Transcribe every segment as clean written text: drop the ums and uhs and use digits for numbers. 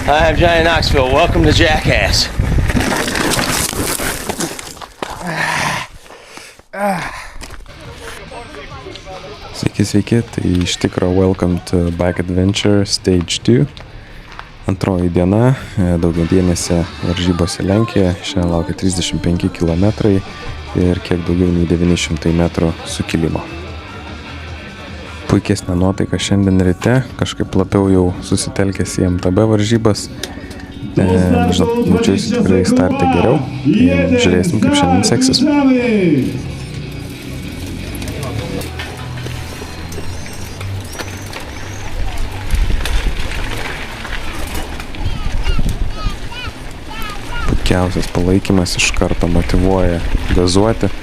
Hi, I'm Johnny Knoxville. Welcome to Jackass. Sveiki, tai iš tikro Welcome to Bike Adventure Stage 2. Antroji diena, daugiadienėse varžybose Lenkijoje. Šiandien laukia 35 km ir kiek daugiau nei 900 metrų sukilimo. Puikesnė nuotaika šiandien ryte, kažkaip labiau jau susitelkęs į MTB varžybas. Jaučiuosi tikrai starte geriau. Žiūrėsim, kaip šiandien seksis. Puikiausias palaikymas iš karto motyvuoja gazuoti.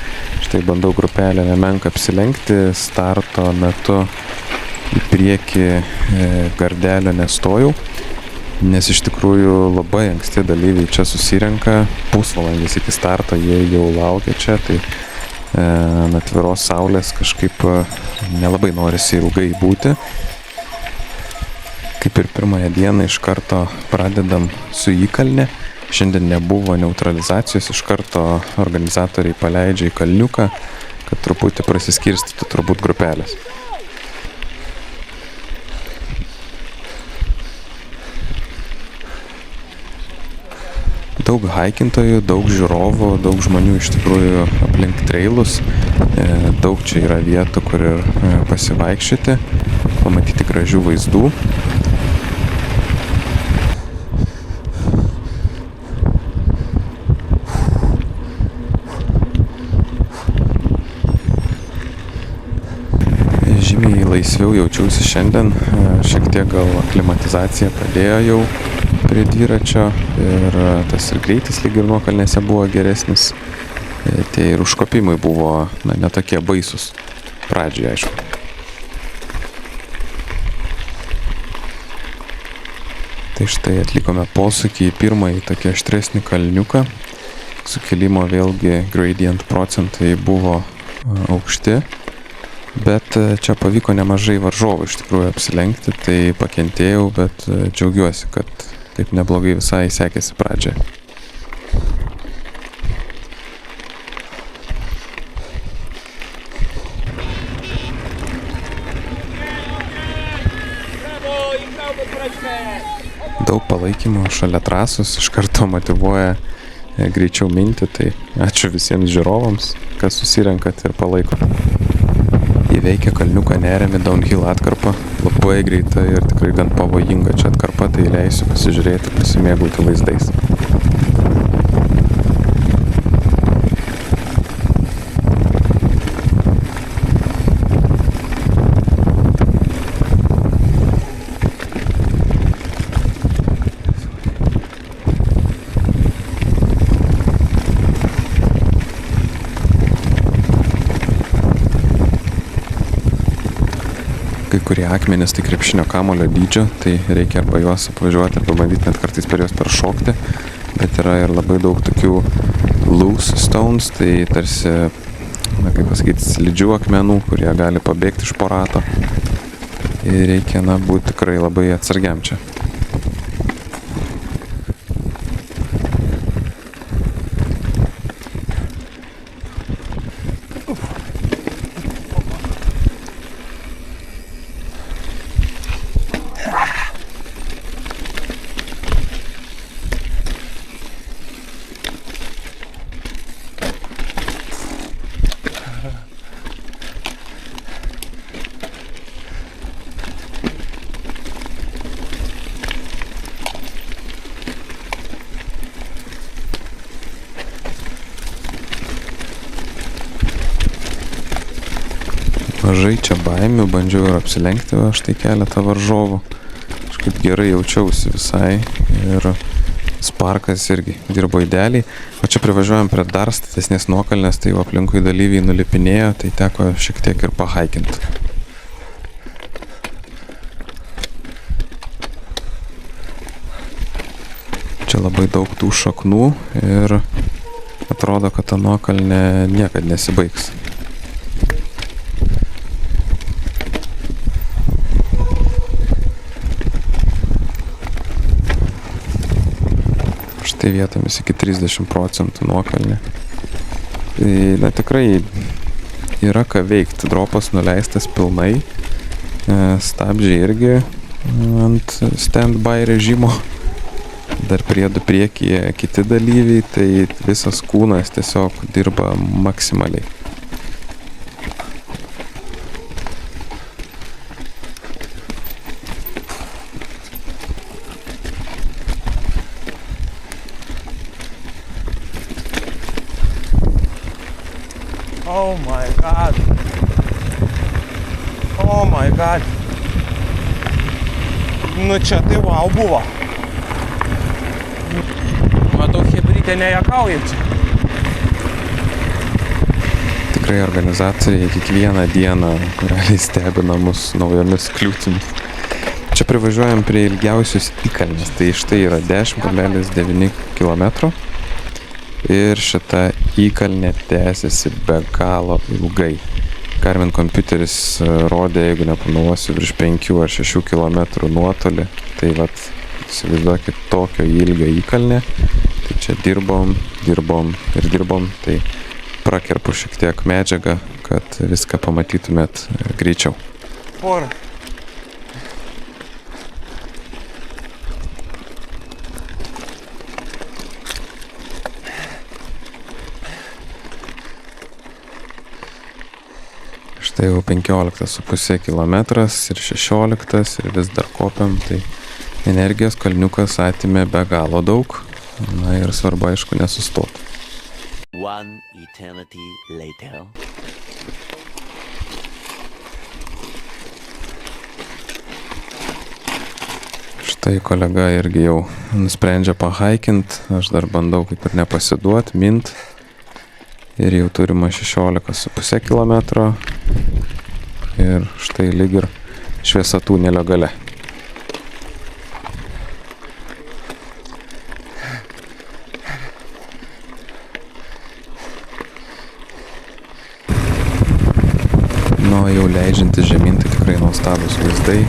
Štai bandau grupelę nemenką apsilenkti, starto metu į priekį gardelio nestojau, nes iš tikrųjų labai anksti dalyviai čia susirenka, pusvalandis iki starto jie jau laukia čia, tai ant atviros saulės kažkaip nelabai norisi ilgai būti. Kaip ir pirmąją dieną iš karto pradedam su įkalne. Šiandien nebuvo neutralizacijos, iš karto organizatoriai paleidžia į kalniuką, kad truputį prasiskirstytų turbūt grupelės. Daug haikintojų, daug žiūrovų, daug žmonių iš tikrųjų aplink trailus. Daug čia yra vietų, kur ir pasivaikščioti, pamatyti gražių vaizdų. Žymiai laisviau jaučiausi šiandien, šiek tiek gal aklimatizacija padėjo jau prie dviračio ir tas ir greitis lyg ir nuokalnėse buvo geresnis, tie ir užkopimai buvo netokie baisus pradžioje, aišku. Tai štai atlikome posūkį į pirmąjį tokį aštresnį kalniuką, sukilimo vėlgi gradient procentai buvo aukšti. Bet čia pavyko nemažai varžovų iš tikrųjų apsilenkti, tai pakentėjau, bet džiaugiuosi, kad taip neblogai visai sekėsi pradžioje. Daug palaikymo šalia trasos iš karto motyvuoja greičiau minti, tai ačiū visiems žiūrovams, kas susirenkat ir palaiko. Įveikia kalniuką neremi downhill atkarpą, labai greita ir tikrai gan pavojinga čia atkarpa, tai leisiu pasižiūrėti, pasimėgauti vaizdais. Kai kurie akmenys tai krepšinio kamuolio dydžio, tai reikia arba juos apvažiuoti, arba bandyti net kartais per juos peršokti, bet yra ir labai daug tokių loose stones, tai tarsi, kaip pasakyti, slidžių akmenų, kurie gali pabėgti iš po rato ir reikia, būti tikrai labai atsargiam čia. Mažai čia baimių, bandžiau ir apsilenkti štai keletą varžovų. Kažkaip gerai jaučiausi visai ir sparkas irgi dirbo idealiai. O čia privažiuojam prie dar statesnės nuokalnės, tai jau aplinkui dalyviai nulipinėjo, tai teko šiek tiek ir pahaikinti. Čia labai daug tų šaknų ir atrodo, kad ta nuokalnė niekad nesibaigs. tai vietomis iki 30% nuokalnė. Tai, na, tikrai yra ką veikti. Dropas nuleistas pilnai, stabdžiai irgi ant stand-by režimo. Dar priedų priekyje kiti dalyviai, tai visas kūnas tiesiog dirba maksimaliai. Oh my god. Oh my god. Nu čia tai wow buvo. Matau, chebrytė nejuokauja čia. Tikrai organizatoriai kiekvieną dieną realiai stebina mus naujomis kliūtimis. Čia privažiuojam prie ilgiausios įkalnės, tai štai yra 10,9 km. Ir šita įkalnė tęsiasi be galo ilgai. Garmin kompiuteris rodė, jeigu nepameluosiu, virš 5 ar 6 km nuotolį. Tai vat, įsivaizduokit tokio ilgio įkalnė. Tai čia dirbom. Tai prakerpu šiek tiek medžiagą, kad viską pamatytumėt greičiau. Porą. Štai jau 15,5 km ir 16 ir vis dar kopiam, tai energijos kalniukas atėmė be galo daug. Na ir svarbu, aišku, nesustoti. One eternity later. Štai kolega irgi jau nusprendžia pahaikint, aš dar bandau kaip ir nepasiduot, mint. Ir jau turime 16,5 km. Ir štai lyg ir šviesa tunelio gale. Nu, jau leidžiantis žemyn, tai tikrai nuostabus vaizdai.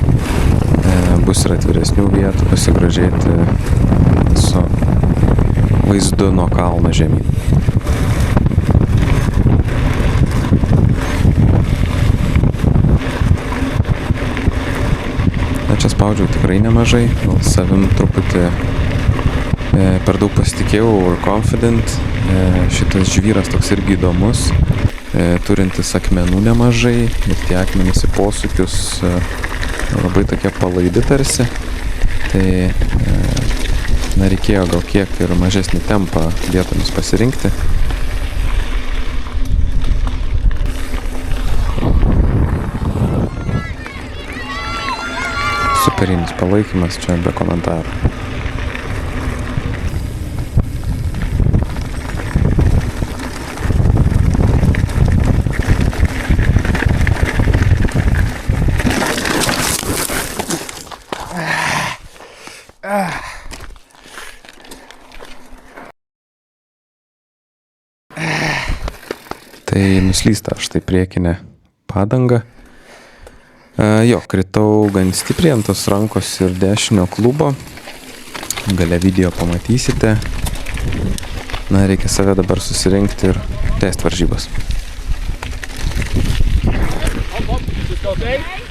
Bus ir atviresnių vietų pasigrožėti su vaizdu nuo kalno žemyn. Čia spaudžiau tikrai nemažai, gal savim truputį per daug pasitikėjau, overconfident. Šitas žvyras toks irgi įdomus, turintis akmenų nemažai ir tie akmenys į posūkius labai tokie palaidi tarsi. Tai na, reikėjo gal kiek ir mažesnį tempą vietomis pasirinkti. Superinis palaikymas, čia be komentarų. Tai nuslysta štai priekinė padanga. Jo, kritau gan stipriai ant tos rankos ir dešinio klubo. Gale video pamatysite. Na, reikia save dabar susirinkti ir tęsti varžybas.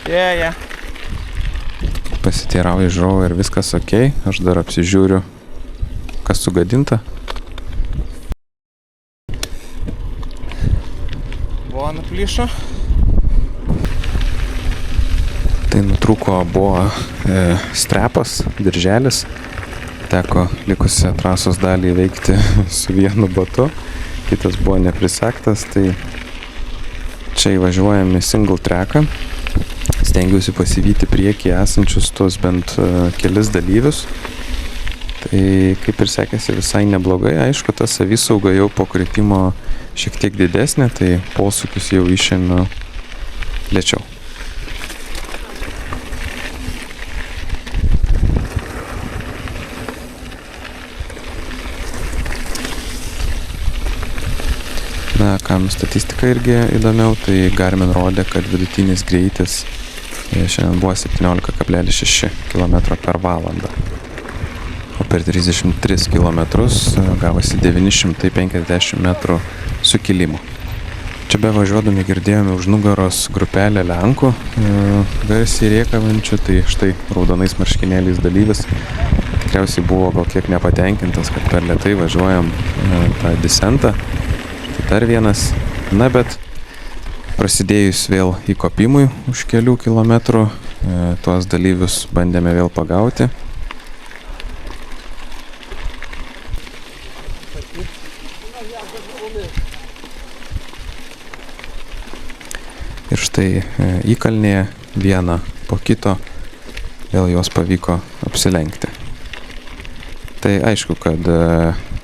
Yeah. Pasiteirauju žiūrovų ir viskas ok. Aš dar apsižiūriu, kas sugadinta. Buvo nuplyšo. Tai nutrūko buvo strepas, dirželis. Teko likusią trasos dalį įveikti su vienu batu. Kitas buvo neprisegtas, tai čia įvažiuojam į single tracką. Stengiausi pasivyti priekį esančius tos bent kelis dalyvius. Tai kaip ir sekėsi visai neblogai. Aišku, ta savisauga jau po kritimo šiek tiek didesnė, tai posūkius jau išėmiau lėčiau. Na, kam statistika irgi įdomiau, tai Garmin rodė, kad vidutinis greitis šiandien buvo 17,6 km per valandą. O per 33 km gavosi 950 metrų sukilimo. Čia bevažiuodami girdėjome už nugaros grupelę Lenkų, garsiai rėkavančių, tai štai raudonais marškinėliais dalyvis tikriausiai buvo gal kiek nepatenkintas, kad per lėtai važiuojam tą descentą. Tai dar vienas, na bet prasidėjus vėl įkopimui už kelių kilometrų, tuos dalyvius bandėme vėl pagauti. Ir štai įkalnėje vieną po kito vėl juos pavyko apsilenkti. Tai aišku, kad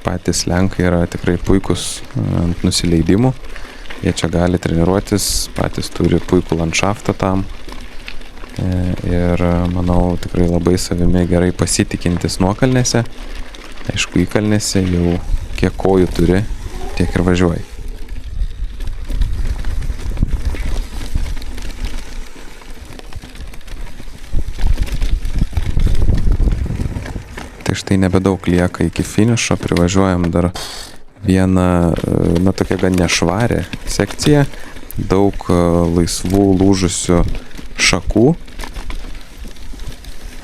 patys Lenkai yra tikrai puikus ant nusileidimų. Jie čia gali treniruotis, patys turi puikų landšaftą tam. Ir manau, tikrai labai savimi gerai pasitikintis nuokalnėse. Aišku, įkalnėse jau kiek kojų turi, tiek ir važiuoji. Tai štai nebedaug lieka iki finišo, privažiuojam dar vieną, na tokia gan nešvarę sekciją, daug laisvų lūžusių šakų.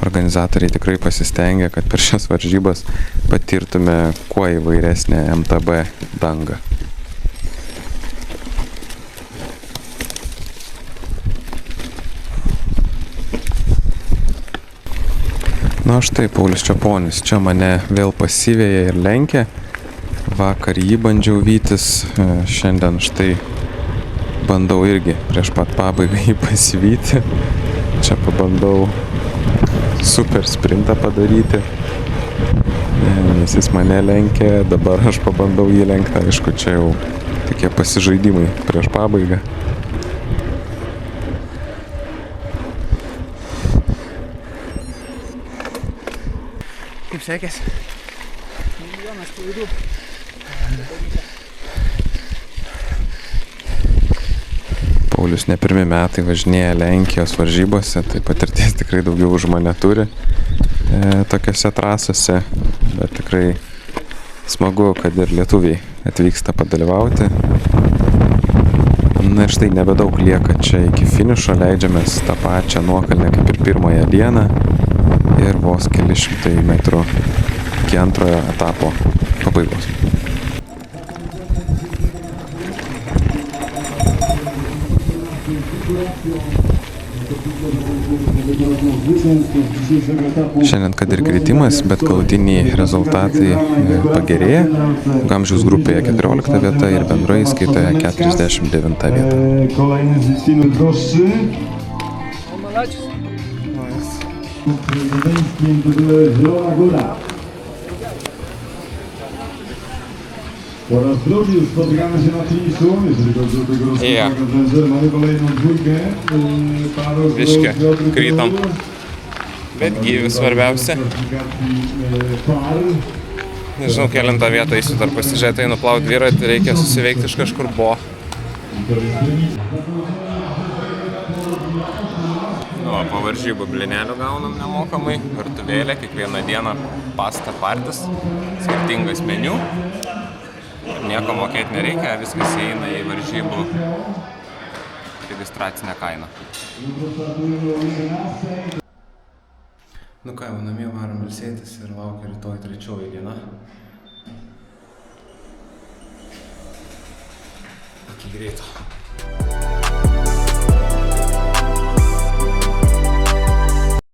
Organizatoriai tikrai pasistengė, kad per šias varžybas patirtume kuo įvairesnę MTB dangą. Na štai Paulius Čeponis, čia mane vėl pasiveja ir lenkia. Vakar jį bandžiau vytis, šiandien štai bandau irgi prieš pat pabaigą jį pasivyti. Čia pabandau super sprintą padaryti, nes jis mane lenkia, dabar aš pabandau jį lenkti, aišku, čia jau tokie pasižaidimai prieš pabaigą. Kaip sekėsi? Milijonas klaidų. Paulius ne pirmi metai važinėja Lenkijos varžybose, tai patirties tikrai daugiau už mane turi tokiose trasose, bet tikrai smagu, kad ir lietuviai atvyksta padalyvauti. Na ir štai nebedaug lieka čia iki finišo, leidžiamės tą pačią nuokalnę kaip ir pirmąją dieną ir vos keli šimtai metrų iki antrojo etapo pabaigos. Šiandien kad ir kritimas, bet galutiniai rezultatai pagerėja. Amžiaus grupėje 14 vieta ir bendroje įskaitoje 49 vieta. Kolejny z Justinu Droższy. Prezydenckim tytule Zielona Góra. Po raz drugi już spotykamy się na finiszu, jeżeli chodzi o tego rozpoczętego węża. Mamy kolejną dwójkę. Biškį krytom. Bet gyvi svarbiausia. Nežinau, kelintą vietą eisiu dar pasižiūrėti, nuplauti dviratį, reikia susiveikti iš kažkur buvo. Po varžybų blinelių gaunam nemokamai, virtuvėlė, kiekvieną dieną pasta partis, skirtingas meniu. Nieko mokėti nereikia, viskas įeina į varžybų registracinę kainą. Nu ką, jau namie varom ilsėtis ir laukia rytoj trečioji diena. Iki greito.